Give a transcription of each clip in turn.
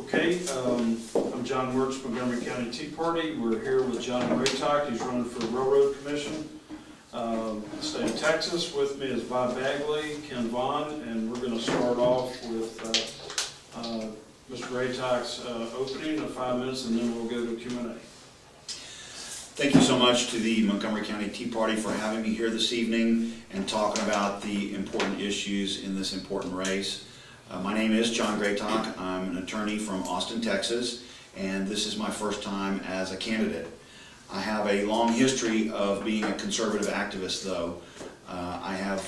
Okay, I'm John Greytok, Montgomery County Tea Party. We're here with John Greytok. He's running for the Railroad Commission. State of Texas. With me is Bob Bagley, Ken Vaughn, and we're going to start off with Mr. Greytok's opening of 5 minutes, and then we'll go to Q&A. Thank you so much to the Montgomery County Tea Party for having me here this evening and talking about the important issues in this important race. My name is John Greytok. I'm an attorney from Austin, Texas, and this is my first time as a candidate. I have a long history of being a conservative activist, though. I have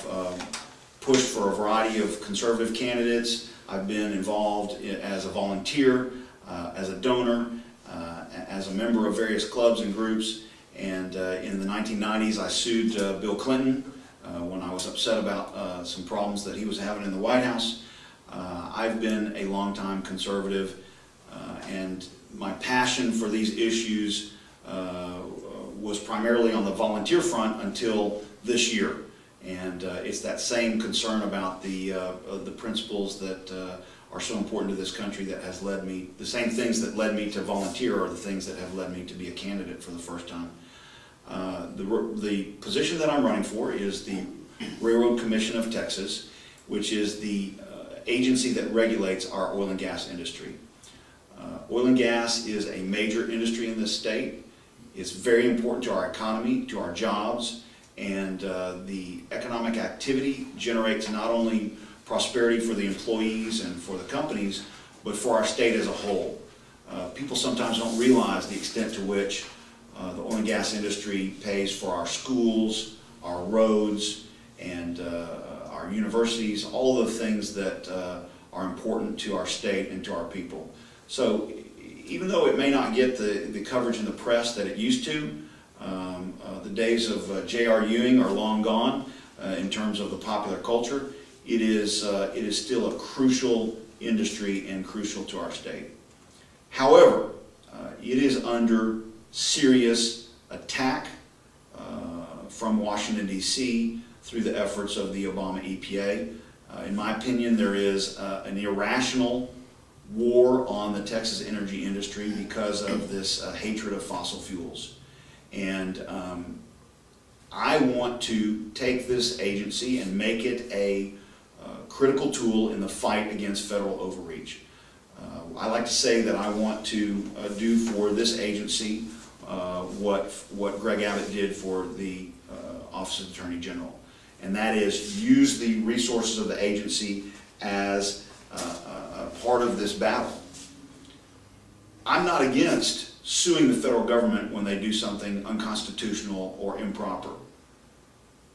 pushed for a variety of conservative candidates. I've been involved as a volunteer, as a donor, as a member of various clubs and groups, and in the 1990s I sued Bill Clinton when I was upset about some problems that he was having in the White House. I've been a longtime conservative, and my passion for these issues was primarily on the volunteer front until this year, and it's that same concern about the principles that are so important to this country that has led me, the same things that led me to volunteer are the things that have led me to be a candidate for the first time. The position that I'm running for is the Railroad Commission of Texas, which is the agency that regulates our oil and gas industry. Oil and gas is a major industry in this state. It's very important to our economy, to our jobs, and the economic activity generates not only prosperity for the employees and for the companies, but for our state as a whole. People sometimes don't realize the extent to which the oil and gas industry pays for our schools, our roads, and our universities, all of the things that are important to our state and to our people. So even though it may not get the coverage in the press that it used to, the days of J.R. Ewing are long gone in terms of the popular culture. It is still a crucial industry and crucial to our state. However, it is under serious attack from Washington, D.C. through the efforts of the Obama EPA. In my opinion, there is an irrational war on the Texas energy industry because of this hatred of fossil fuels. And I want to take this agency and make it a critical tool in the fight against federal overreach. I like to say that I want to do for this agency what Greg Abbott did for the Office of Attorney General, and that is use the resources of the agency as a part of this battle. I'm not against suing the federal government when they do something unconstitutional or improper.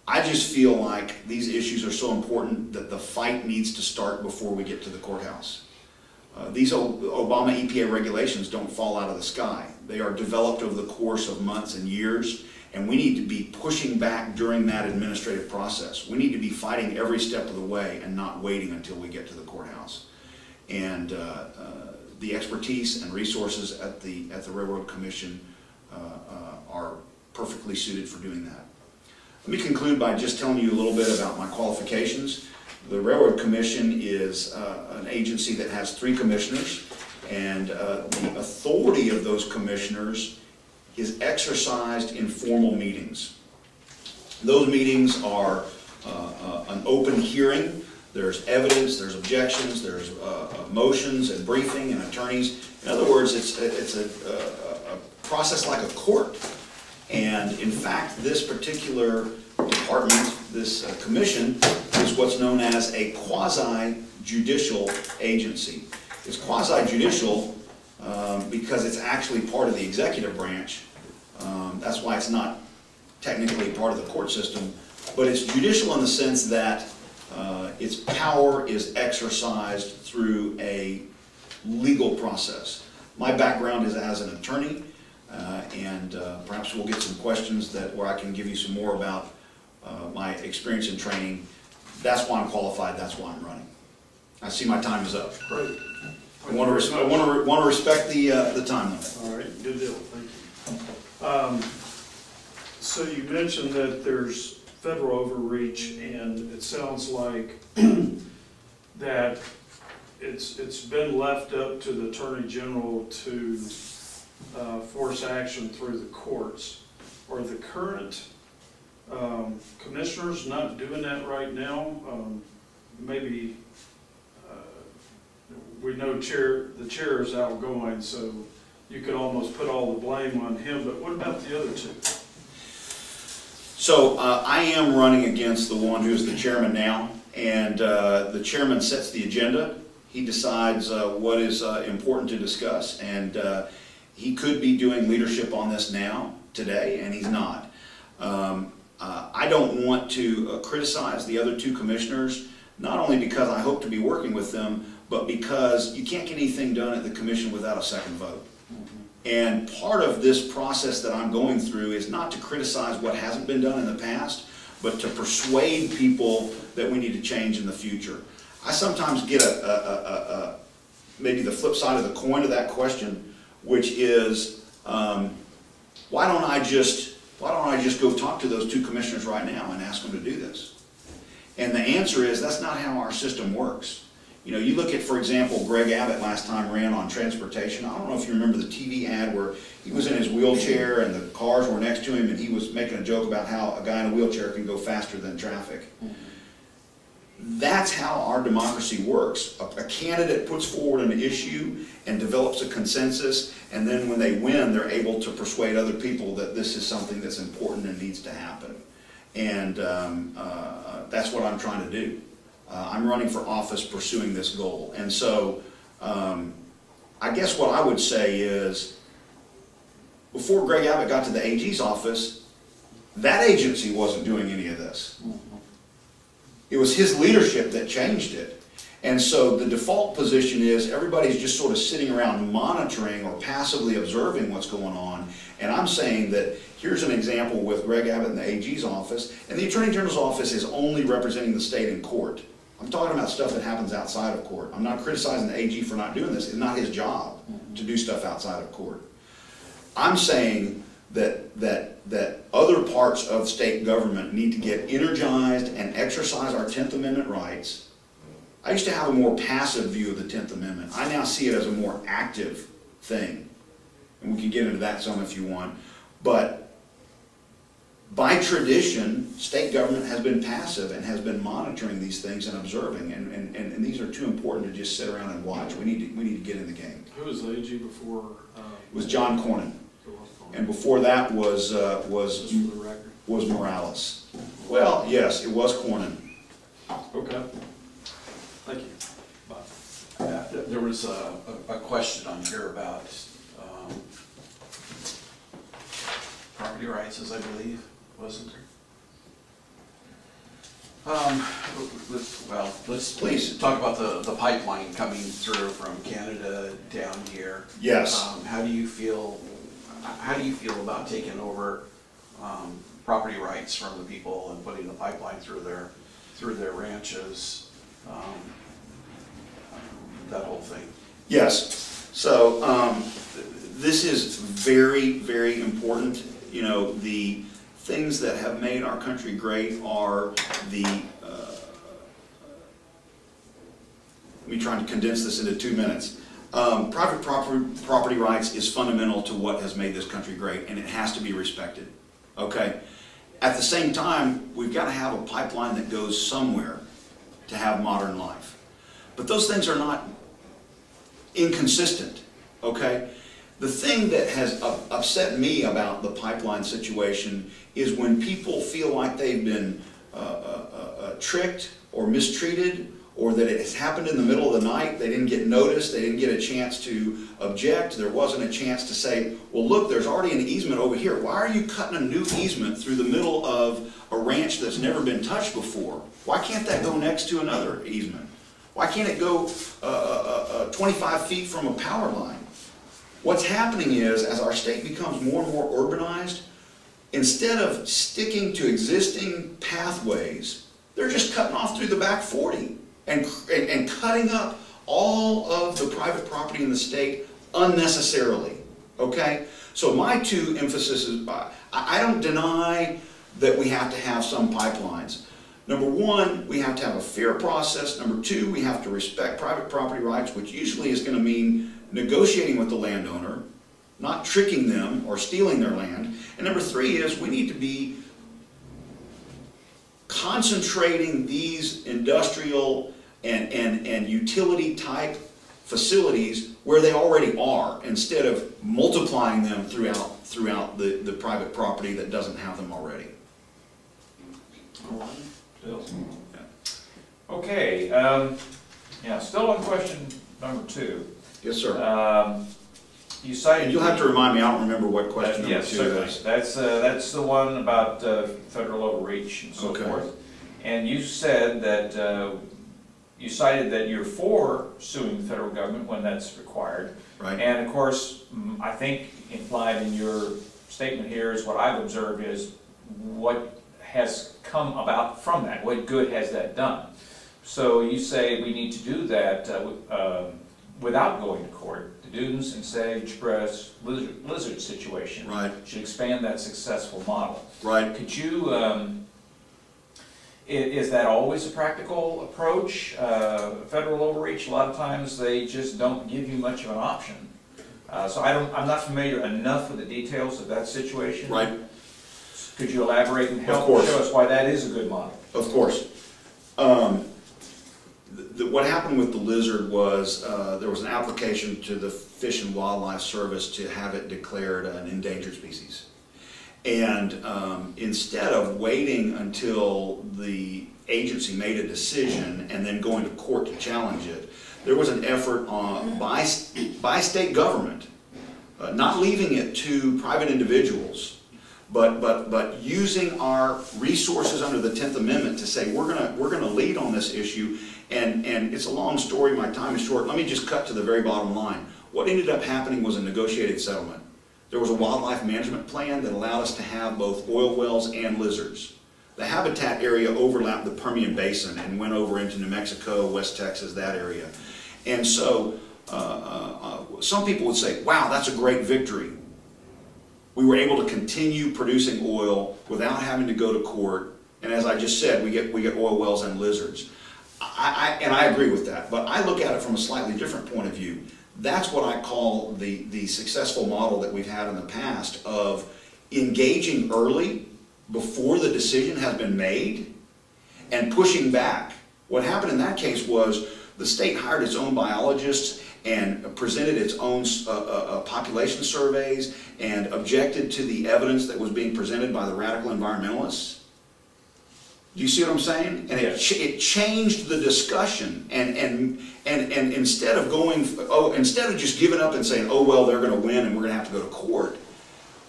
I just feel like these issues are so important that the fight needs to start before we get to the courthouse. These Obama EPA regulations don't fall out of the sky. They are developed over the course of months and years, and we need to be pushing back during that administrative process. We need to be fighting every step of the way and not waiting until we get to the courthouse. And the expertise and resources at the Railroad Commission are perfectly suited for doing that. Let me conclude by just telling you a little bit about my qualifications. The Railroad Commission is an agency that has 3 commissioners, and the authority of those commissioners is exercised in formal meetings. Those meetings are an open hearing. There's evidence, there's objections, there's motions and briefing and attorneys. In other words, it's a process like a court. And in fact, this particular department, this commission, is what's known as a quasi-judicial agency. It's quasi-judicial because it's actually part of the executive branch. That's why it's not technically part of the court system, but it's judicial in the sense that its power is exercised through a legal process. My background is as an attorney, and perhaps we'll get some questions where I can give you some more about my experience and training. That's why I'm qualified. That's why I'm running. I see my time is up. Great. I want to respect the time limit. All right, good deal. Thank you. So you mentioned that there's federal overreach, and it sounds like that it's been left up to the Attorney General to force action through the courts. Are the current commissioners not doing that right now? Maybe we know the chair is outgoing, so you could almost put all the blame on him, but what about the other two? So I am running against the one who's the chairman now, and the chairman sets the agenda. He decides what is important to discuss, and he could be doing leadership on this now, today, and he's not. I don't want to criticize the other two commissioners, not only because I hope to be working with them, but because you can't get anything done at the commission without a second vote. And part of this process that I'm going through is not to criticize what hasn't been done in the past, but to persuade people that we need to change in the future. I sometimes get maybe the flip side of the coin to that question, which is, why don't I just go talk to those two commissioners right now and ask them to do this? And the answer is, that's not how our system works. You know, you look at, for example, Greg Abbott last time ran on transportation. I don't know if you remember the TV ad where he was in his wheelchair and the cars were next to him, and he was making a joke about how a guy in a wheelchair can go faster than traffic. That's how our democracy works. A candidate puts forward an issue and develops a consensus, and then when they win, they're able to persuade other people that this is something that's important and needs to happen. And that's what I'm trying to do. I'm running for office pursuing this goal. And so I guess what I would say is, before Greg Abbott got to the AG's office, that agency wasn't doing any of this. It was his leadership that changed it. And so the default position is everybody's just sort of sitting around monitoring or passively observing what's going on. And I'm saying that here's an example with Greg Abbott in the AG's office, and the Attorney General's office is only representing the state in court. I'm talking about stuff that happens outside of court. I'm not criticizing the AG for not doing this. It's not his job to do stuff outside of court. I'm saying that other parts of state government need to get energized and exercise our 10th Amendment rights. I used to have a more passive view of the 10th Amendment. I now see it as a more active thing. And we can get into that some if you want. But by tradition, state government has been passive and has been monitoring these things and observing. And these are too important to just sit around and watch. We need to get in the game. Who was the AG before? It was John Cornyn. And before that was Morales. Well, yes, it was Cornyn. Okay. Thank you. Bye. There was a question on here about property rights, as I believe, wasn't there? Let's please talk about the pipeline coming through from Canada down here. Yes. How do you feel about taking over property rights from the people and putting the pipeline through their ranches? That whole thing. Yes. So this is very, very important. You know, the things that have made our country great are the, let me try to condense this into 2 minutes. Private property rights is fundamental to what has made this country great, and it has to be respected. Okay? At the same time, we've got to have a pipeline that goes somewhere to have modern life. But those things are not inconsistent. Okay? The thing that has upset me about the pipeline situation is when people feel like they've been tricked or mistreated, or that it has happened in the middle of the night, they didn't get noticed, they didn't get a chance to object, there wasn't a chance to say, well look, there's already an easement over here. Why are you cutting a new easement through the middle of a ranch that's never been touched before? Why can't that go next to another easement? Why can't it go 25 feet from a power line? What's happening is, as our state becomes more and more urbanized, instead of sticking to existing pathways, they're just cutting off through the back 40 and cutting up all of the private property in the state unnecessarily. Okay? So my two emphases is, I don't deny that we have to have some pipelines. Number one, we have to have a fair process. Number two, we have to respect private property rights, which usually is going to mean negotiating with the landowner, not tricking them or stealing their land. And number three is we need to be concentrating these industrial and utility type facilities where they already are, instead of multiplying them throughout the private property that doesn't have them already. All right. Bill? Okay, yeah, still on question number 2. Yes, sir. You cited... And you'll have to remind me, I don't remember what question number yes, 2 certainly. is. That's the one about federal overreach and so Okay. forth. And you said that, you cited that you're for suing the federal government when that's required. Right. And of course, I think implied in your statement here is what I've observed is what has come about from that. What good has that done? So you say we need to do that without going to court. The Dudens and Sagebrush lizard situation. Right. Should expand that successful model. Right. Could you, is that always a practical approach? Federal overreach, a lot of times they just don't give you much of an option. So I'm not familiar enough with the details of that situation. Right. Could you elaborate and help show us why that is a good model? Of course. What happened with the lizard was there was an application to the Fish and Wildlife Service to have it declared an endangered species. And instead of waiting until the agency made a decision and then going to court to challenge it, there was an effort by state government, not leaving it to private individuals, but using our resources under the 10th Amendment to say we're gonna lead on this issue. And it's a long story, my time is short. Let me just cut to the very bottom line. What ended up happening was a negotiated settlement. There was a wildlife management plan that allowed us to have both oil wells and lizards. The habitat area overlapped the Permian Basin and went over into New Mexico, West Texas, that area. And so some people would say, wow, that's a great victory. We were able to continue producing oil without having to go to court. And as I just said, we get oil wells and lizards. And I agree with that, but I look at it from a slightly different point of view. That's what I call the successful model that we've had in the past of engaging early before the decision has been made and pushing back. What happened in that case was the state hired its own biologists and presented its own population surveys and objected to the evidence that was being presented by the radical environmentalists. Do you see what I'm saying? And it changed the discussion, and instead of just giving up and saying, oh well, they're going to win and we're going to have to go to court,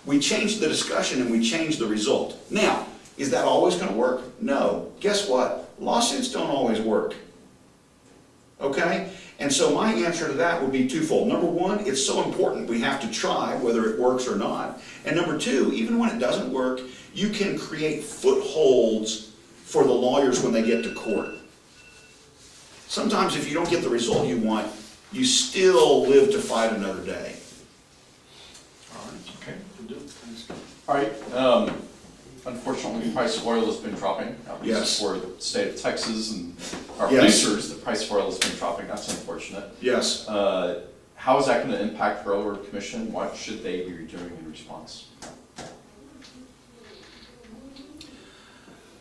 we changed the discussion and we changed the result. Now, is that always going to work? No. Guess what? Lawsuits don't always work. Okay? And so my answer to that would be twofold. Number one, it's so important we have to try whether it works or not. And number two, even when it doesn't work, you can create footholds for the lawyers when they get to court. Sometimes if you don't get the result you want, you still live to fight another day. All right. Okay. Thanks. All right. Unfortunately, the price of oil has been dropping. At least Yes. for the state of Texas and our Yes. producers, the price of oil has been dropping. That's unfortunate. Yes. How is that going to impact the Railroad Commission? What should they be doing in response?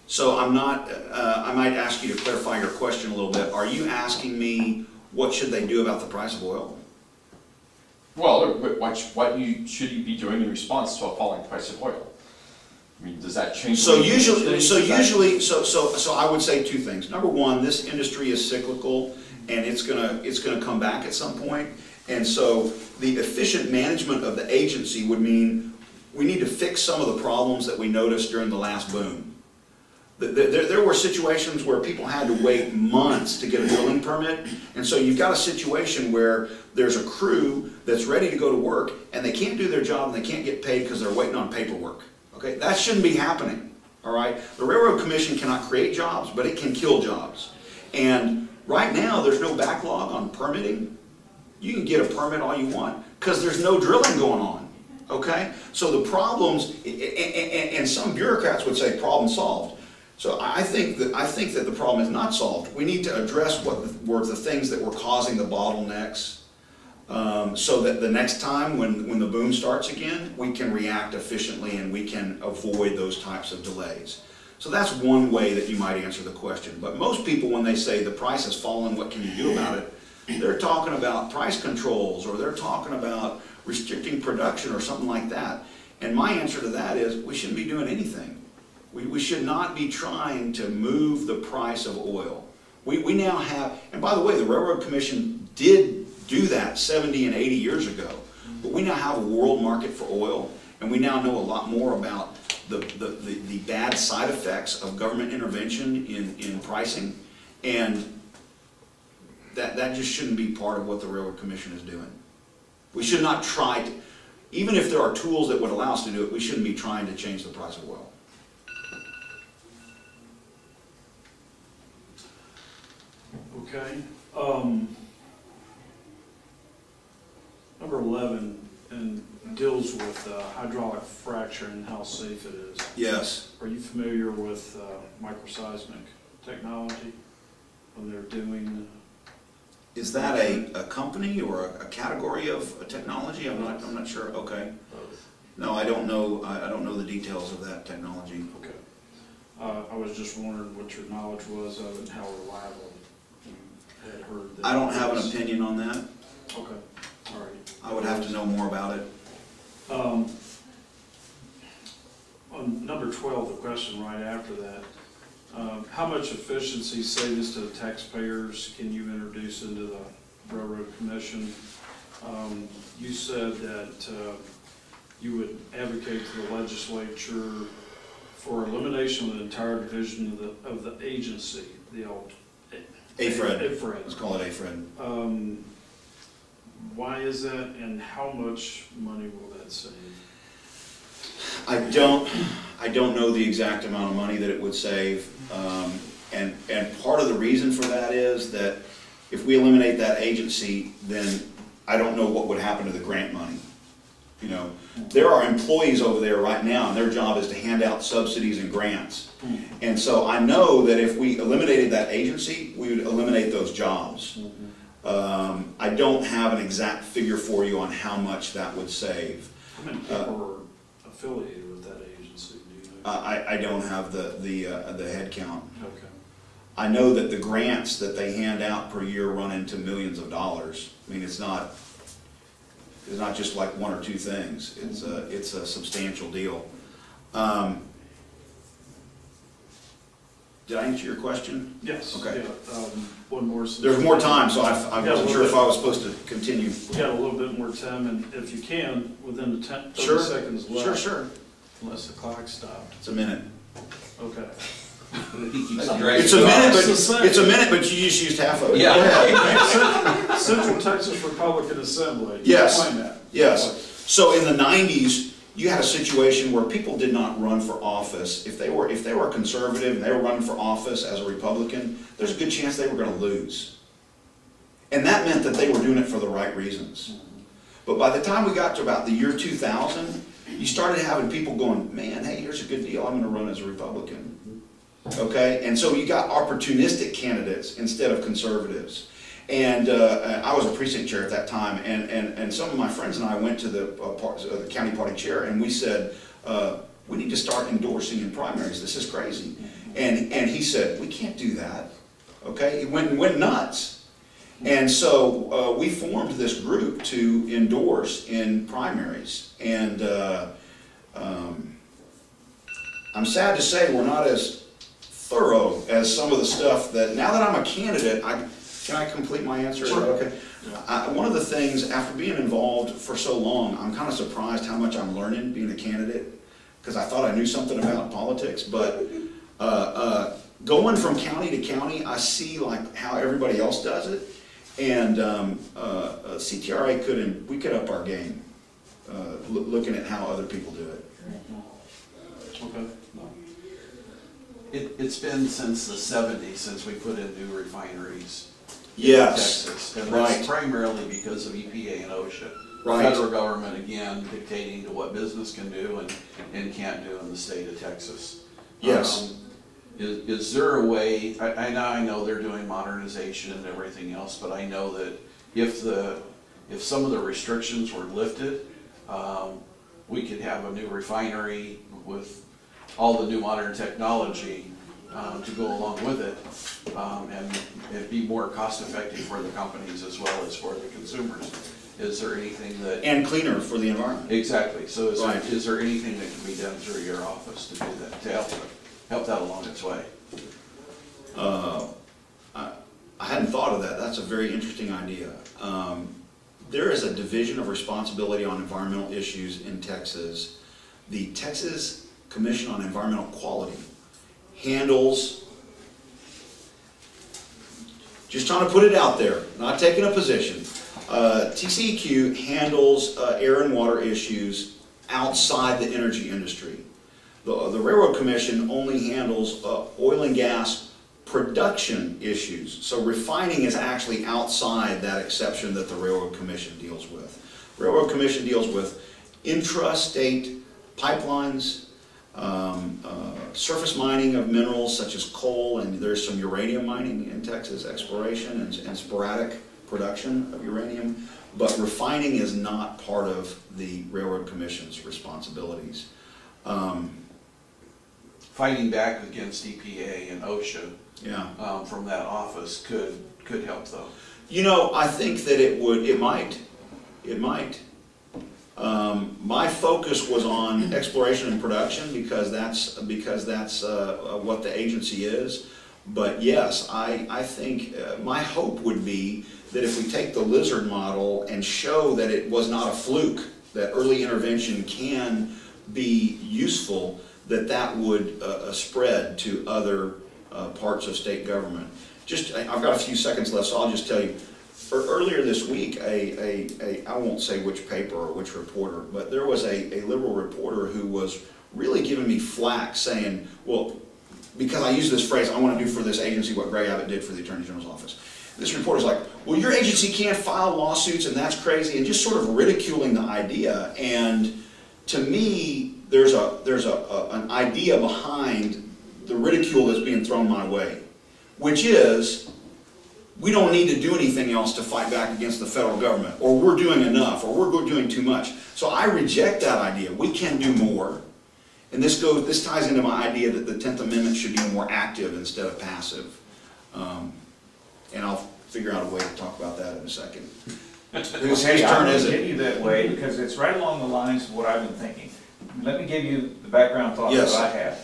So I'm not, I might ask you to clarify your question a little bit. Are you asking me what should they do about the price of oil? Well, what should you be doing in response to a falling price of oil? I mean, does that change? So I would say two things. Number one, this industry is cyclical and it's gonna come back at some point. And so the efficient management of the agency would mean we need to fix some of the problems that we noticed during the last boom. There were situations where people had to wait months to get a drilling permit, and so you've got a situation where there's a crew that's ready to go to work and they can't do their job and they can't get paid because they're waiting on paperwork. Okay, that shouldn't be happening. All right, the Railroad Commission cannot create jobs, but it can kill jobs. And right now there's no backlog on permitting. You can get a permit all you want because there's no drilling going on. Okay, so the problems, and some bureaucrats would say problem solved. So I think that the problem is not solved. We need to address what were the things that were causing the bottlenecks, so that the next time when the boom starts again, we can react efficiently and we can avoid those types of delays. So that's one way that you might answer the question. But most people, when they say the price has fallen, what can you do about it? They're talking about price controls, or they're talking about restricting production or something like that. And my answer to that is we shouldn't be doing anything. We should not be trying to move the price of oil. We now have, and by the way, the Railroad Commission did do that 70 and 80 years ago. But we now have a world market for oil, and we now know a lot more about the bad side effects of government intervention in pricing, and that just shouldn't be part of what the Railroad Commission is doing. We should not try to, even if there are tools that would allow us to do it, we shouldn't be trying to change the price of oil. Okay. Number 11 and deals with hydraulic fracturing and how safe it is. Yes. Are you familiar with microseismic technology when they're doing? Is that a company or a category of a technology? I'm not sure. Okay. Both. No, I don't know. I don't know the details of that technology. Okay. I was just wondering what your knowledge was of it and how reliable you had heard that. I don't have an opinion on that. Okay. All right. I would have to know more about it. On number 12, the question right after that, how much efficiency savings to the taxpayers can you introduce into the Railroad Commission? You said that you would advocate to the legislature for elimination of the entire division of the agency, the old AFRED. AFRED. Let's call it AFRED. Why is that, and how much money will that save? I don't know the exact amount of money that it would save, and part of the reason for that is that if we eliminate that agency, then I don't know what would happen to the grant money. You know, there are employees over there right now, and their job is to hand out subsidies and grants. And so I know that if we eliminated that agency, we would eliminate those jobs. I don't have an exact figure for you on how much that would save. How many people are affiliated with that agency, do you know? I don't have the head count. Okay. I know that the grants that they hand out per year run into millions of dollars. I mean, it's not just like one or two things. It's a substantial deal. Did I answer your question? Yes. Okay. Yeah, one more. There's more time, so I wasn't sure if I was supposed to continue. We got a little bit more time, and if you can, within the 30 Sure. seconds left. Sure. Unless the clock stopped. It's a minute. Okay. It's a minute, but you just used half of it. Yeah. Go ahead. Central Texas Republican Assembly. Yes. Explain that. Yes. So in the 90s, you had a situation where people did not run for office. If they were a conservative and they were running for office as a Republican, there's a good chance they were going to lose. And that meant that they were doing it for the right reasons. But by the time we got to about the year 2000, you started having people going, man, hey, here's a good deal, I'm going to run as a Republican. Okay? And so you got opportunistic candidates instead of conservatives. And I was a precinct chair at that time, and some of my friends and I went to the county party chair, and we said, we need to start endorsing in primaries. This is crazy. And he said, we can't do that. Okay? He went nuts. And so we formed this group to endorse in primaries. And I'm sad to say we're not as thorough as some of the stuff that, now that I'm a candidate, can I complete my answer? Sure. Okay. One of the things, after being involved for so long, I'm kind of surprised how much I'm learning being a candidate, because I thought I knew something about politics, but going from county to county, I see like how everybody else does it, and CTRA we could up our game, looking at how other people do it. Okay. It's been since the 70s since we put in new refineries. Yes, Texas, and right. that's primarily because of EPA and OSHA. Right. Federal government, again, dictating to what business can do and can't do in the state of Texas. Yes. is there a way, I know they're doing modernization and everything else, but I know that if some of the restrictions were lifted, we could have a new refinery with all the new modern technology to go along with it, and it'd be more cost effective for the companies as well as for the consumers. Is there anything that... And cleaner for the environment. Exactly. So Right. is there anything that can be done through your office to do that, to help that along its way? I hadn't thought of that. That's a very interesting idea. There is a division of responsibility on environmental issues in Texas. The Texas Commission on Environmental Quality handles, just trying to put it out there, not taking a position. TCEQ handles air and water issues outside the energy industry. The Railroad Commission only handles oil and gas production issues. So refining is actually outside that exception that the Railroad Commission deals with. Railroad Commission deals with intrastate pipelines, surface mining of minerals such as coal, and there's some uranium mining in Texas, exploration and sporadic production of uranium, but refining is not part of the Railroad Commission's responsibilities. Fighting back against EPA and OSHA Yeah. from that office could help though. You know, I think that it might. My focus was on exploration and production because that's what the agency is. But yes, I think my hope would be that if we take the lizard model and show that it was not a fluke, that early intervention can be useful, that would spread to other parts of state government. I've got a few seconds left, so I'll just tell you. Earlier this week, I won't say which paper or which reporter, but there was a liberal reporter who was really giving me flack, saying, well, because I use this phrase, I want to do for this agency what Gray Abbott did for the Attorney General's office. This reporter's like, well, your agency can't file lawsuits and that's crazy, and just sort of ridiculing the idea. And to me, there's an idea behind the ridicule that's being thrown my way, which is, we don't need to do anything else to fight back against the federal government, or we're doing enough, or we're doing too much. So I reject that idea. We can do more. And this ties into my idea that the 10th Amendment should be more active instead of passive. And I'll figure out a way to talk about that in a second. Whose turn is it? I'll give you that way because it's right along the lines of what I've been thinking. Let me give you the background thought that I have.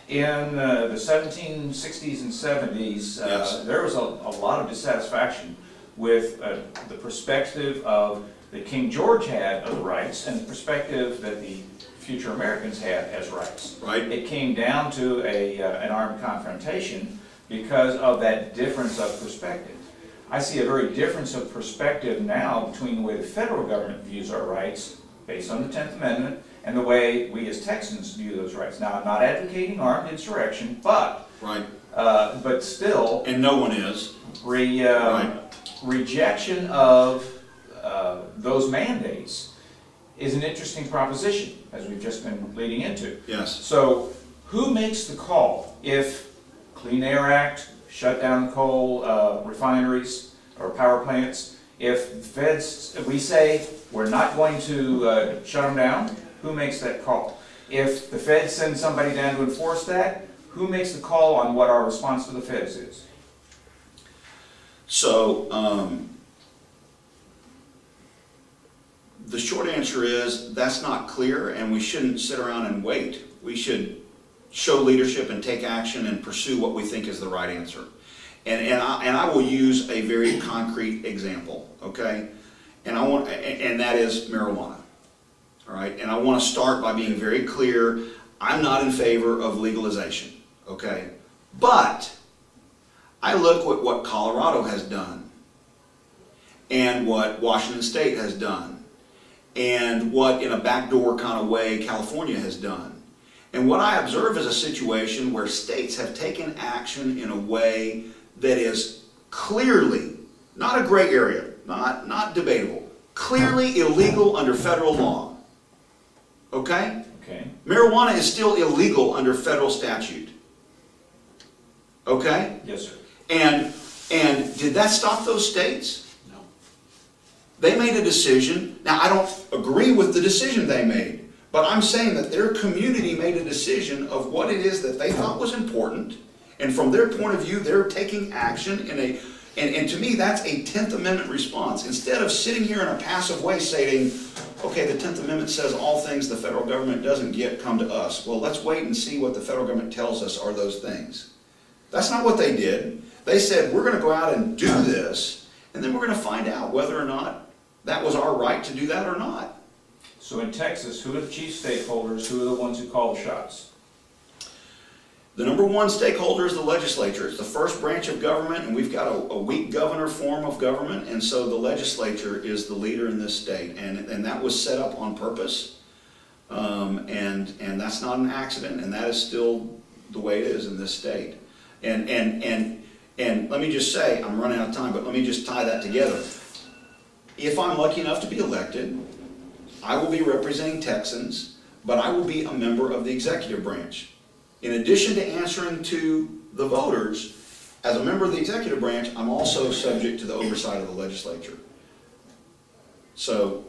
In the 1760s and 70s, there was a lot of dissatisfaction with the perspective of that King George had of the rights and the perspective that the future Americans had as rights. Right. It came down to an armed confrontation because of that difference of perspective. I see a very difference of perspective now between the way the federal government views our rights based on the 10th Amendment and the way we as Texans view those rights. Now, I'm not advocating armed insurrection, but still, and no one is, rejection of those mandates is an interesting proposition, as we've just been leading into. Yes. So, who makes the call if Clean Air Act shut down coal refineries or power plants? If feds, we say we're not going to shut them down, who makes that call? If the feds send somebody down to enforce that, who makes the call on what our response to the feds is? So, the short answer is that's not clear, and we shouldn't sit around and wait. We should show leadership and take action and pursue what we think is the right answer. And I will use a very concrete example, okay? And that is marijuana. All right, and I want to start by being very clear. I'm not in favor of legalization, okay? But I look at what Colorado has done and what Washington State has done and what, in a backdoor kind of way, California has done. And what I observe is a situation where states have taken action in a way that is clearly, not a gray area, not debatable, clearly illegal under federal law. Okay? Okay. Marijuana is still illegal under federal statute. Okay? Yes, sir. And did that stop those states? No. They made a decision. Now, I don't agree with the decision they made, but I'm saying that their community made a decision of what it is that they thought was important, and from their point of view, they're taking action in a, and to me, that's a 10th Amendment response. Instead of sitting here in a passive way saying, okay, the 10th Amendment says all things the federal government doesn't get come to us. Well, let's wait and see what the federal government tells us are those things. That's not what they did. They said, we're going to go out and do this, and then we're going to find out whether or not that was our right to do that or not. So in Texas, who are the chief stakeholders? Who are the ones who call the shots? The number one stakeholder is the legislature. It's the first branch of government, and we've got a weak governor form of government, and so the legislature is the leader in this state, and that was set up on purpose, and that's not an accident, and that is still the way it is in this state. And let me just say, I'm running out of time, but let me just tie that together. If I'm lucky enough to be elected, I will be representing Texans, but I will be a member of the executive branch. In addition to answering to the voters, as a member of the executive branch, I'm also subject to the oversight of the legislature. So,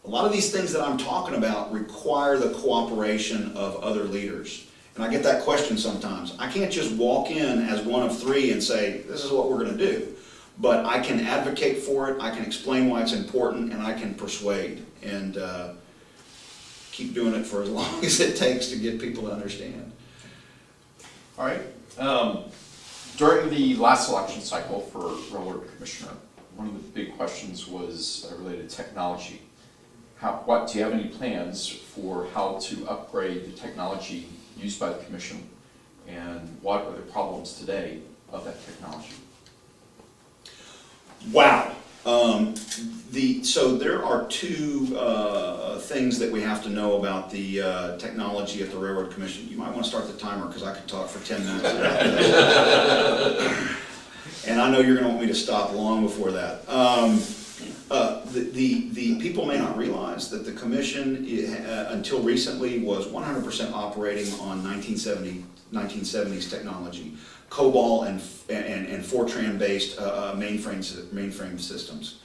a lot of these things that I'm talking about require the cooperation of other leaders. And I get that question sometimes. I can't just walk in as one of three and say, this is what we're going to do. But I can advocate for it, I can explain why it's important, and I can persuade. And keep doing it for as long as it takes to get people to understand. All right. During the last election cycle for Railroad Commissioner, one of the big questions was related to technology. Do you have any plans for how to upgrade the technology used by the Commission, and what are the problems today of that technology? Wow. So there are two things that we have to know about the technology at the Railroad Commission. You might want to start the timer because I could talk for 10 minutes about this. And I know you're going to want me to stop long before that. The people may not realize that the Commission, until recently, was 100% operating on 1970s technology. COBOL and Fortran-based mainframe systems.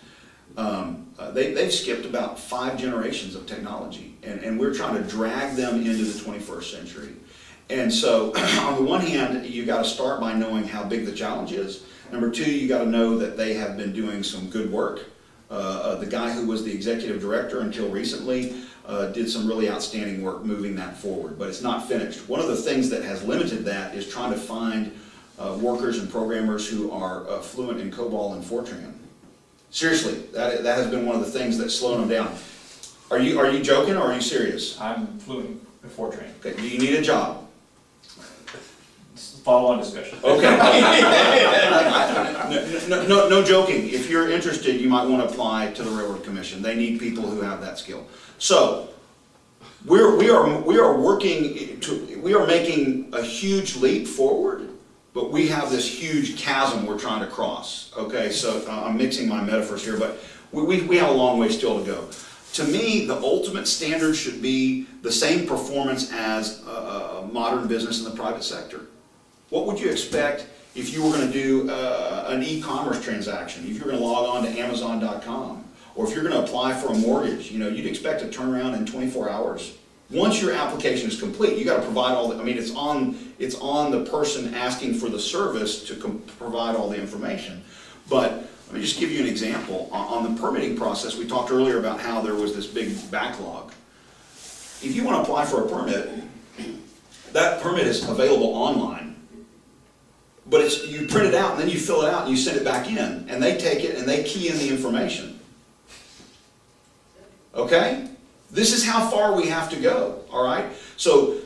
They've skipped about 5 generations of technology, and we're trying to drag them into the 21st century. And so, on the one hand, you got to start by knowing how big the challenge is. Number two, you got to know that they have been doing some good work. The guy who was the executive director until recently did some really outstanding work moving that forward, but it's not finished. One of the things that has limited that is trying to find workers and programmers who are fluent in COBOL and Fortran. Seriously, that has been one of the things that's slowing them down. Are you joking or are you serious? I'm fluent in Fortran. Okay. Do you need a job? Follow-on discussion. Okay. No joking. If you're interested, you might want to apply to the Railroad Commission. They need people who have that skill. So we are making a huge leap forward, but we have this huge chasm we're trying to cross. Okay, so I'm mixing my metaphors here, but we have a long way still to go. To me, the ultimate standard should be the same performance as modern business in the private sector. What would you expect if you were going to do an e-commerce transaction, if you're going to log on to Amazon.com, or if you're going to apply for a mortgage? You know, you'd expect a turnaround in 24 hours. Once your application is complete, you got to provide all the, I mean, it's on the person asking for the service to provide all the information. But let me just give you an example. On the permitting process, we talked earlier about how there was this big backlog. If you want to apply for a permit, that permit is available online. But you print it out and then you fill it out and you send it back in, and they take it and they key in the information. Okay? This is how far we have to go, all right? So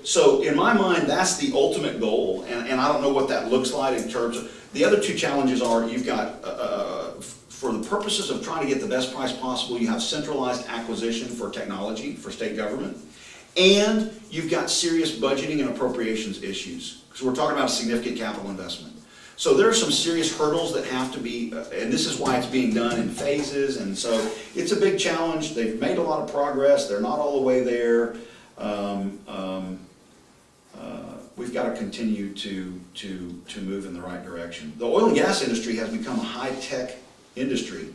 in my mind, that's the ultimate goal, and I don't know what that looks like in terms of, the other two challenges are, you've got, for the purposes of trying to get the best price possible, you have centralized acquisition for technology for state government, and you've got serious budgeting and appropriations issues, because we're talking about a significant capital investment. So there are some serious hurdles that have to be, and this is why it's being done in phases, and so it's a big challenge. They've made a lot of progress. They're not all the way there. we've got to continue to move in the right direction. The oil and gas industry has become a high-tech industry.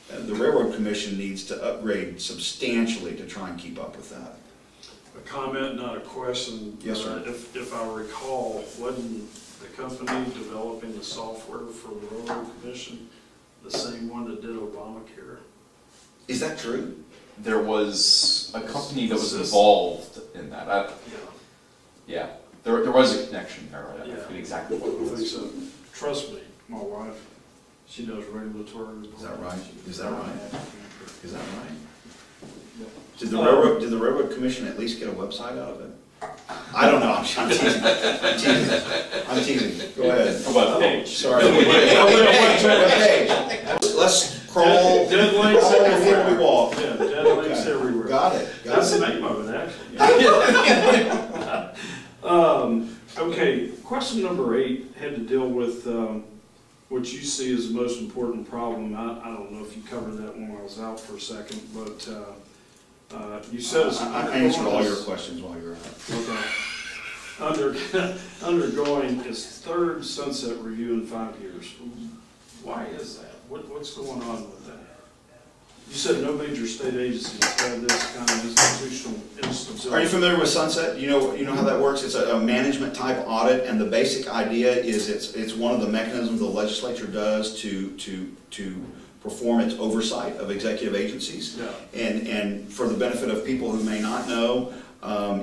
The Railroad Commission needs to upgrade substantially to try and keep up with that. A comment, not a question. Yes, sir. If I recall, wasn't the company developing the software for the Railroad Commission the same one that did Obamacare? Is that true? There was a company that was involved in that. Yeah, there was a connection there. I forget exactly what it I think was. so. Trust me, my wife, she does regulatory reporting. Is that right? Is that right? Is that right? Yeah. Did the Railroad Commission at least get a website out of it? I don't know. I'm teasing. I'm teasing. Go ahead. A web page. Sorry. Webpage. Let's crawl. Dead links before we everywhere. walk. Yeah, dead links everywhere. Got it. That's the name of it, actually. Okay, question number 8 had to deal with what you see as the most important problem. I don't know if you covered that when I was out for a second, but you said it's I answered all your questions while you were out. Okay. Undergoing its 3rd sunset review in 5 years. Why is that? What's going on with that? You said no major state agencies have this kind of institutional instability. Are you familiar with Sunset? You know how that works? It's a management type audit, and the basic idea is it's one of the mechanisms the legislature does to perform its oversight of executive agencies. Yeah. And for the benefit of people who may not know,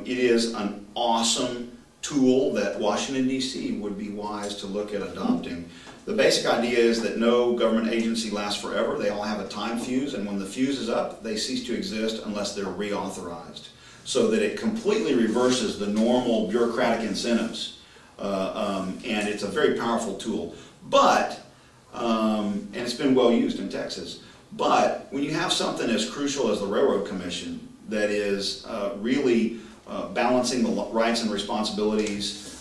it is an awesome tool that Washington, D.C. would be wise to look at adopting. The basic idea is that no government agency lasts forever. They all have a time fuse, and when the fuse is up, they cease to exist unless they're reauthorized, so that it completely reverses the normal bureaucratic incentives. And it's a very powerful tool. But, and it's been well used in Texas, but when you have something as crucial as the Railroad Commission that is really balancing the rights and responsibilities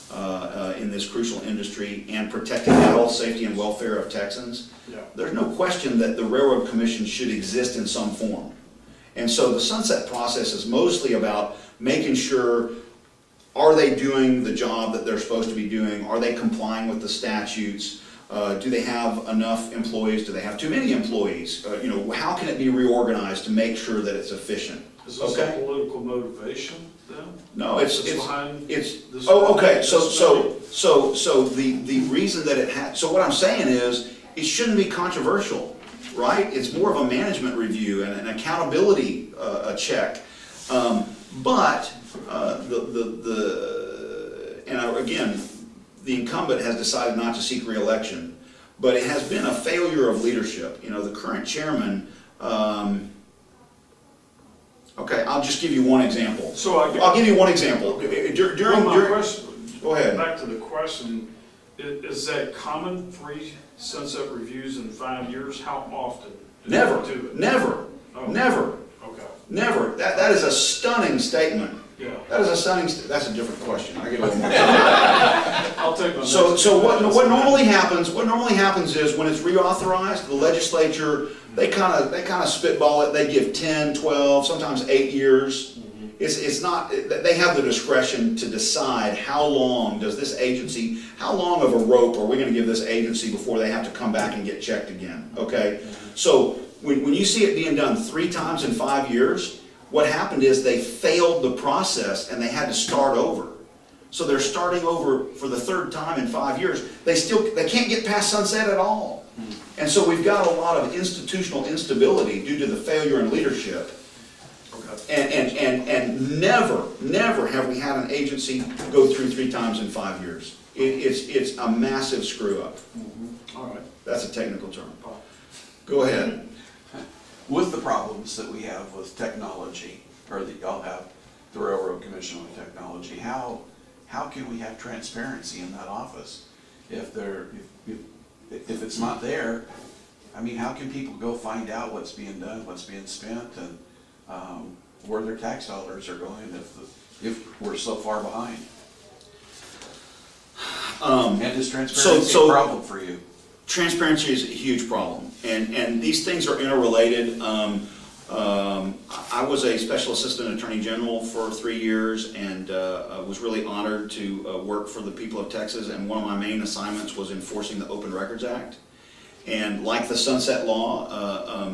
in this crucial industry and protecting the health, safety, and welfare of Texans, there's no question that the Railroad Commission should exist in some form. And so the sunset process is mostly about making sure, are they doing the job that they're supposed to be doing? Are they complying with the statutes? Do they have enough employees? Do they have too many employees? How can it be reorganized to make sure that it's efficient? Is this a political motivation then? No, it's behind this. okay. So the reason that it has, so what I'm saying is it shouldn't be controversial, right? It's more of a management review and an accountability check. Again, the incumbent has decided not to seek re-election, but it has been a failure of leadership. The current chairman. Okay, I'll just give you one example. I'll give you one example. Go ahead. Back to the question, is that common, 3 sunset reviews in 5 years? How often? Never. Do it? Never. Oh. Never. Okay. Never. That is a stunning statement. Yeah. That is a stunning. That's a different question. I get a little more. I'll take my next So what normally happens? What normally happens is when it's reauthorized, the legislature they kind of spitball it. They give 10, 12, sometimes 8 years. It's not. They have the discretion to decide how long does this agency, how long of a rope are we going to give this agency before they have to come back and get checked again. Okay. So when you see it being done 3 times in 5 years, what happened is they failed the process and they had to start over. So they're starting over for the 3rd time in 5 years. They can't get past sunset at all. And so we've got a lot of institutional instability due to the failure in leadership. And never have we had an agency go through 3 times in 5 years. It's a massive screw up. All right. That's a technical term. Go ahead. With the problems that we have with technology, or that y'all have the Railroad Commission with technology, how can we have transparency in that office? If it's not there, I mean, how can people go find out what's being done, what's being spent, and where their tax dollars are going if we're so far behind? And is transparency a problem for you? Transparency is a huge problem, and these things are interrelated. I was a Special Assistant Attorney General for 3 years and was really honored to work for the people of Texas, and one of my main assignments was enforcing the Open Records Act. And like the Sunset Law, a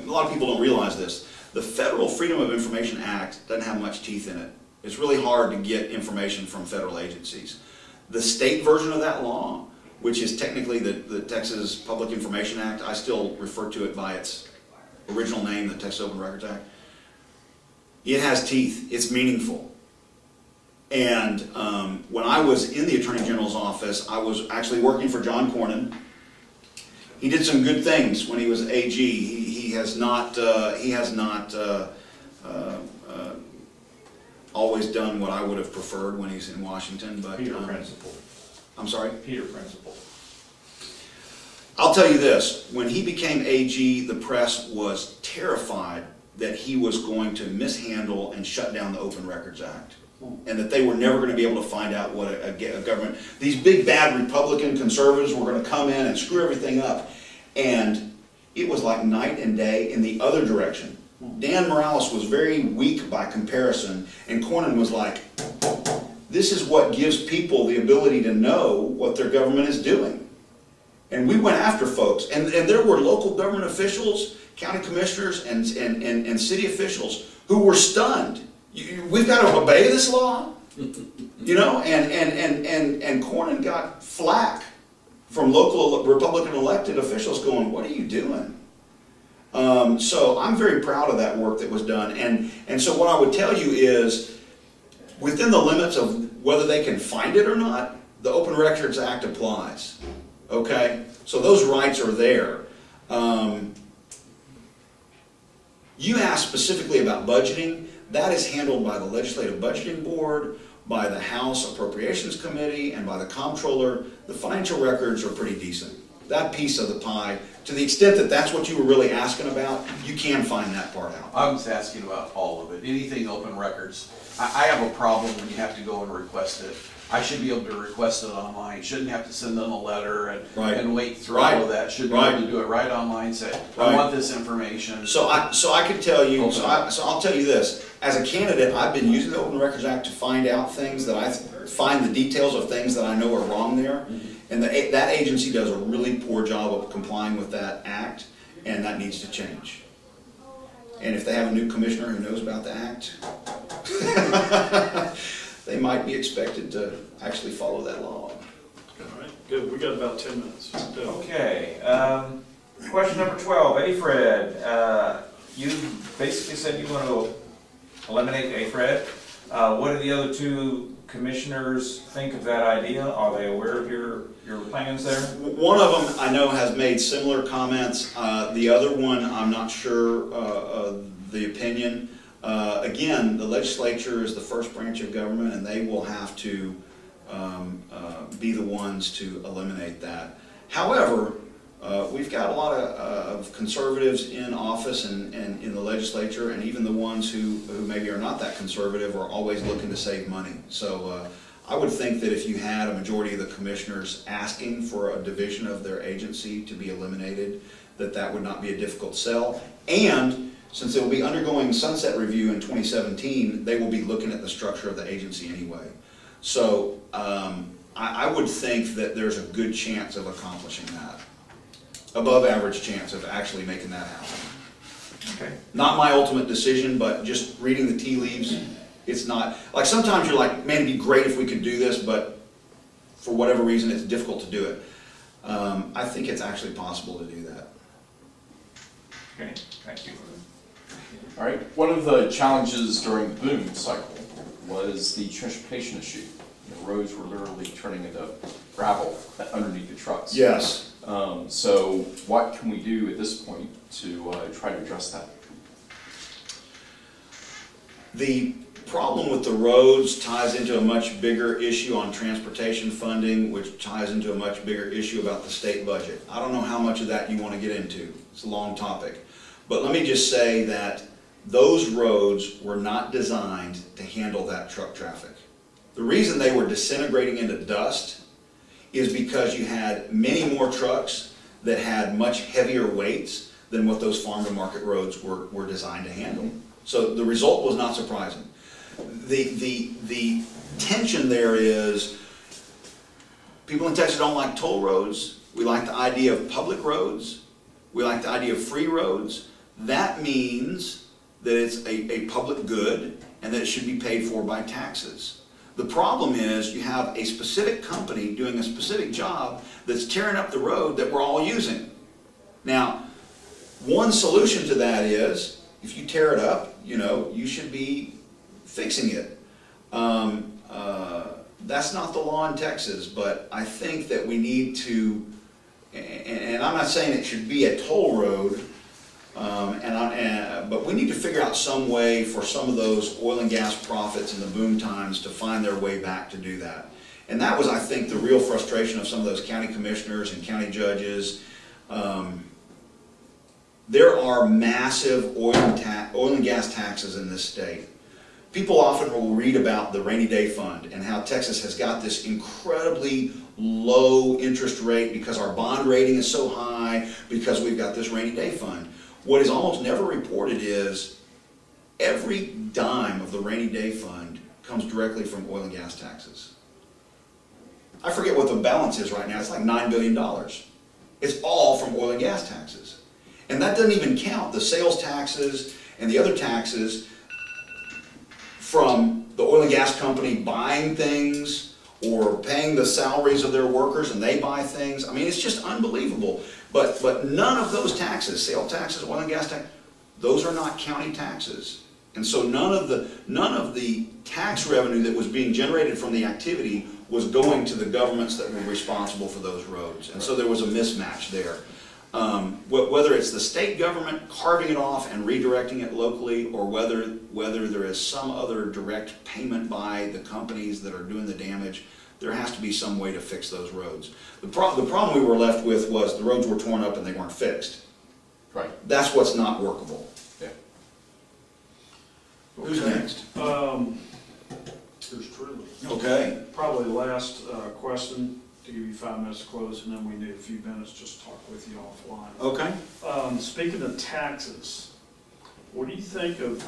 lot of people don't realize this, the Federal Freedom of Information Act doesn't have much teeth in it. It's really hard to get information from federal agencies. The state version of that law, which is technically the Texas Public Information Act, I still refer to it by its original name, the Texas Open Records Act, it has teeth. It's meaningful. And when I was in the Attorney General's office, I was actually working for John Cornyn. He did some good things when he was AG. He has not always done what I would have preferred when he's in Washington. But Peter Principle. I'm sorry? Peter Principle. I'll tell you this, when he became AG, the press was terrified that he was going to mishandle and shut down the Open Records Act, and that they were never going to be able to find out what a government, these big bad Republican conservatives were going to come in and screw everything up. And it was like night and day in the other direction. Dan Morales was very weak by comparison, and Cornyn was like, this is what gives people the ability to know what their government is doing. And we went after folks, and there were local government officials, county commissioners, and city officials who were stunned. We've got to obey this law, you know. And Cornyn got flack from local Republican elected officials, going, "What are you doing?" So I'm very proud of that work that was done. And so what I would tell you is, within the limits of whether they can find it or not, the Open Records Act applies. Okay, so those rights are there. You asked specifically about budgeting. That is handled by the Legislative Budgeting Board, by the House Appropriations Committee, and by the Comptroller. The financial records are pretty decent. That piece of the pie, to the extent that that's what you were really asking about, you can find that part out. I was asking about all of it, anything open records. I have a problem when you have to go and request it. I should be able to request it online. Shouldn't have to send them a letter and wait through all of that. Should be able to do it right online. Say, I want this information. So I can tell you. So I'll tell you this. As a candidate, I've been using the Open Records Act to find out things that I find the details of things that I know are wrong there, and that agency does a really poor job of complying with that act, and that needs to change. And if they have a new commissioner who knows about the act, they might be expected to actually follow that law. All right, good. We got about 10 minutes. Go. Okay. Question number 12, AFRED. You basically said you want to eliminate AFRED. What do the other two commissioners think of that idea? Are they aware of your plans there? One of them I know has made similar comments. The other one, I'm not sure the opinion. Again, the legislature is the first branch of government, and they will have to be the ones to eliminate that. However, we've got a lot of conservatives in office and in the legislature, and even the ones who maybe are not that conservative are always looking to save money. So I would think that if you had a majority of the commissioners asking for a division of their agency to be eliminated, that would not be a difficult sell. And since they will be undergoing sunset review in 2017, they will be looking at the structure of the agency anyway. So I would think that there's a good chance of accomplishing that. Above average chance of actually making that happen. Okay. Not my ultimate decision, but just reading the tea leaves, it's not, like sometimes you're like, man, it'd be great if we could do this, but for whatever reason it's difficult to do it. I think it's actually possible to do that. Okay, thank you. All right, one of the challenges during the boom cycle was the transportation issue. The roads were literally turning into gravel underneath the trucks. Yes. So what can we do at this point to try to address that? The problem with the roads ties into a much bigger issue on transportation funding, which ties into a much bigger issue about the state budget. I don't know how much of that you want to get into. It's a long topic. But let me just say that those roads were not designed to handle that truck traffic. The reason they were disintegrating into dust is because you had many more trucks that had much heavier weights than what those farm-to-market roads were designed to handle. So the result was not surprising. The tension there is people in Texas don't like toll roads. We like the idea of public roads. We like the idea of free roads. That means that it's a public good and that it should be paid for by taxes. The problem is you have a specific company doing a specific job that's tearing up the road that we're all using. Now, one solution to that is if you tear it up, you should be fixing it. That's not the law in Texas, but I think that we need to, and I'm not saying it should be a toll road, but we need to figure out some way for some of those oil and gas profits in the boom times to find their way back to do that. And that was, I think, the real frustration of some of those county commissioners and county judges. There are massive oil and gas taxes in this state. People often will read about the rainy day fund and how Texas has got this incredibly low interest rate because our bond rating is so high, because we've got this rainy day fund. What is almost never reported is every dime of the rainy day fund comes directly from oil and gas taxes. I forget what the balance is right now. It's like $9 billion. It's all from oil and gas taxes. And that doesn't even count the sales taxes and the other taxes from the oil and gas company buying things or paying the salaries of their workers and they buy things. I mean, it's just unbelievable. But none of those taxes, sales taxes, oil and gas tax, those are not county taxes. And so none of the tax revenue that was being generated from the activity was going to the governments that were responsible for those roads. And so there was a mismatch there. Whether it's the state government carving it off and redirecting it locally, or whether there is some other direct payment by the companies that are doing the damage, there has to be some way to fix those roads. The problem we were left with was the roads were torn up and they weren't fixed. Right. That's what's not workable. Yeah. Who's next? Here's Truly. Okay. Probably the last question, to give you 5 minutes to close, and then we need a few minutes just to talk with you offline. Okay. Speaking of taxes, what do you think of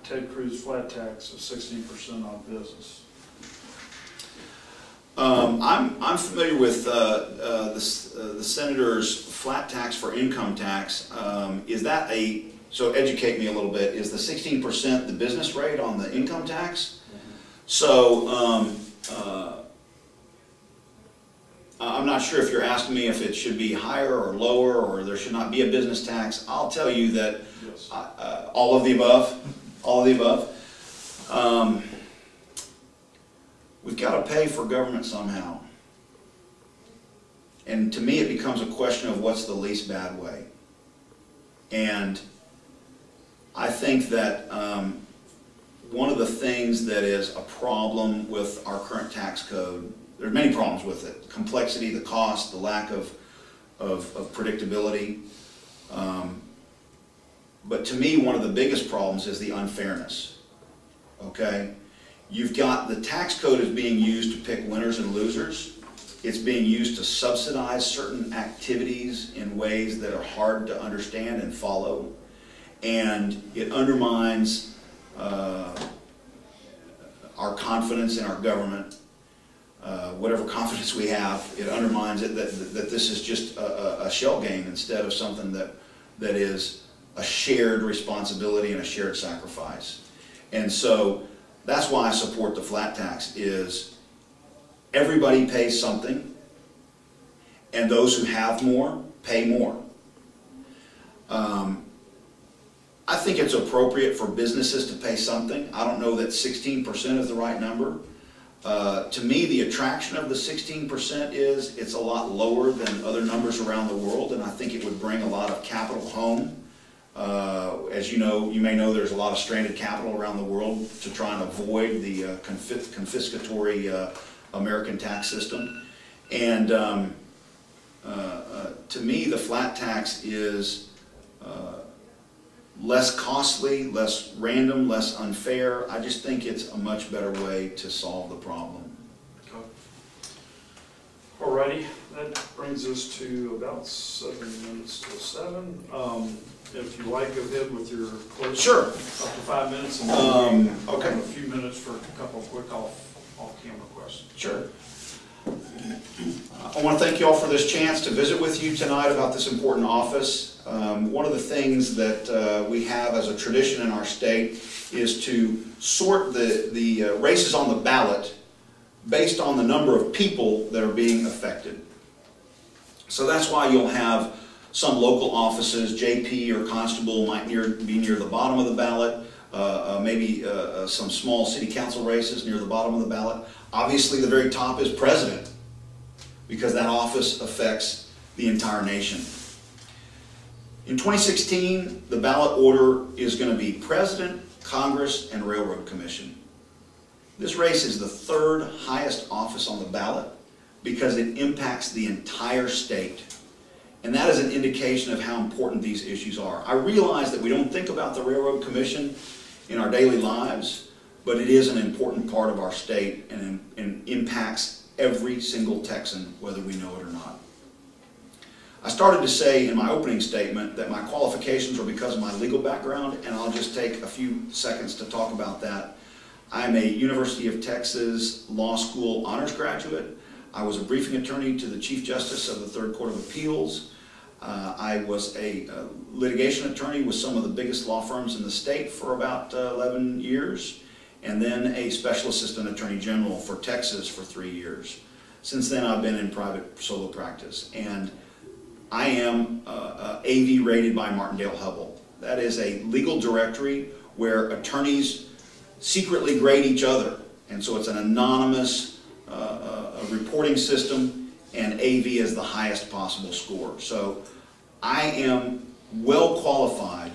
Ted Cruz's flat tax of 16% on business? I'm familiar with the senator's flat tax for income tax. Is that so educate me a little bit, is the 16% the business rate on the income tax? So I'm not sure if you're asking me if it should be higher or lower, or there should not be a business tax. I'll tell you that Yes. all of the above. All of the above. We've got to pay for government somehow. And to me it becomes a question of what's the least bad way. And I think that one of the things that is a problem with our current tax code, there's many problems with it. Complexity, the cost, the lack of predictability. But to me, one of the biggest problems is the unfairness. Okay? You've got the tax code is being used to pick winners and losers. It's being used to subsidize certain activities in ways that are hard to understand and follow. And it undermines our confidence in our government. Whatever confidence we have, it undermines it that this is just a shell game instead of something that is a shared responsibility and a shared sacrifice. And so that's why I support the flat tax, is everybody pays something, and those who have more pay more. I think it's appropriate for businesses to pay something. I don't know that 16% is the right number. To me, the attraction of the 16% is it's a lot lower than other numbers around the world, and I think it would bring a lot of capital home. As you know, you may know there's a lot of stranded capital around the world to try and avoid the confiscatory American tax system. And to me, the flat tax is less costly, less random, less unfair. I just think it's a much better way to solve the problem. Alrighty, That brings us to about 7 minutes till 7. If you like, go ahead with your closing. Sure. Up to 5 minutes, and then we'll okay. have a few minutes for a couple of quick off-camera questions. Sure. I want to thank you all for this chance to visit with you tonight about this important office. One of the things that we have as a tradition in our state is to sort the races on the ballot based on the number of people that are being affected. So that's why you'll have some local offices, JP or constable, might be near the bottom of the ballot. Maybe some small city council races near the bottom of the ballot. Obviously, the very top is president, because that office affects the entire nation. In 2016, the ballot order is going to be President, Congress, and Railroad Commission. This race is the third highest office on the ballot because it impacts the entire state. And that is an indication of how important these issues are. I realize that we don't think about the Railroad Commission in our daily lives, but it is an important part of our state and impacts every single Texan, whether we know it or not. I started to say in my opening statement that my qualifications were because of my legal background, and I'll just take a few seconds to talk about that. I'm a University of Texas Law School honors graduate. I was a briefing attorney to the Chief Justice of the Third Court of Appeals. I was a litigation attorney with some of the biggest law firms in the state for about 11 years, and then a special assistant attorney general for Texas for 3 years. Since then, I've been in private solo practice, and I am AV rated by Martindale-Hubbell. That is a legal directory where attorneys secretly grade each other, and so it's an anonymous reporting system, and AV is the highest possible score. So I am well qualified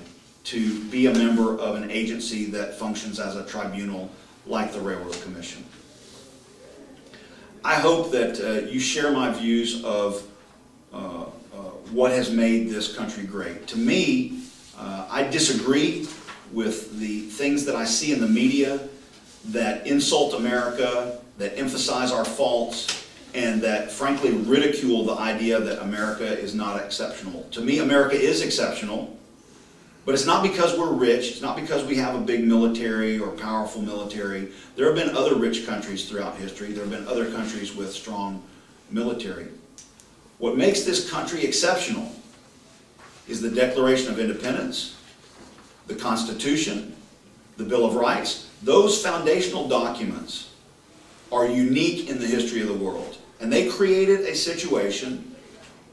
to be a member of an agency that functions as a tribunal like the Railroad Commission. I hope that you share my views of what has made this country great. To me, I disagree with the things that I see in the media that insult America, that emphasize our faults, and that frankly ridicule the idea that America is not exceptional. To me, America is exceptional, but it's not because we're rich, it's not because we have a big military or powerful military. There have been other rich countries throughout history. There have been other countries with strong military. What makes this country exceptional is the Declaration of Independence, the Constitution, the Bill of Rights. Those foundational documents are unique in the history of the world. And they created a situation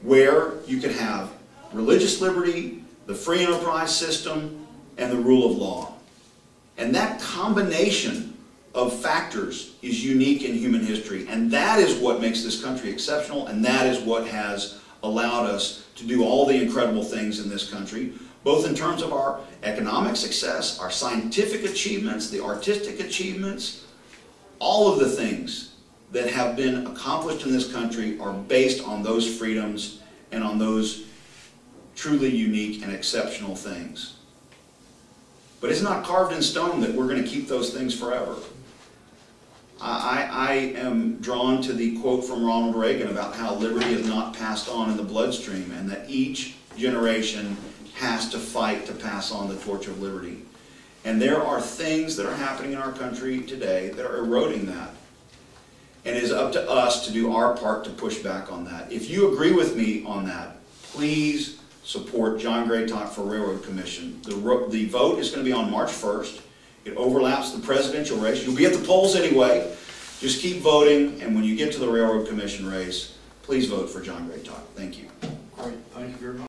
where you could have religious liberty, the free enterprise system, and the rule of law. And that combination of factors is unique in human history. And that is what makes this country exceptional, and that is what has allowed us to do all the incredible things in this country, both in terms of our economic success, our scientific achievements, the artistic achievements. All of the things that have been accomplished in this country are based on those freedoms and on those truly unique and exceptional things. But it's not carved in stone that we're going to keep those things forever. I am drawn to the quote from Ronald Reagan about how liberty is not passed on in the bloodstream, and that each generation has to fight to pass on the torch of liberty. And there are things that are happening in our country today that are eroding that. And it is up to us to do our part to push back on that. If you agree with me on that, please support John Greytok for Railroad Commission. The vote is going to be on March 1st. It overlaps the presidential race. You'll be at the polls anyway. Just keep voting, and when you get to the Railroad Commission race, please vote for John Greytok. Thank you. Great, thank you very much.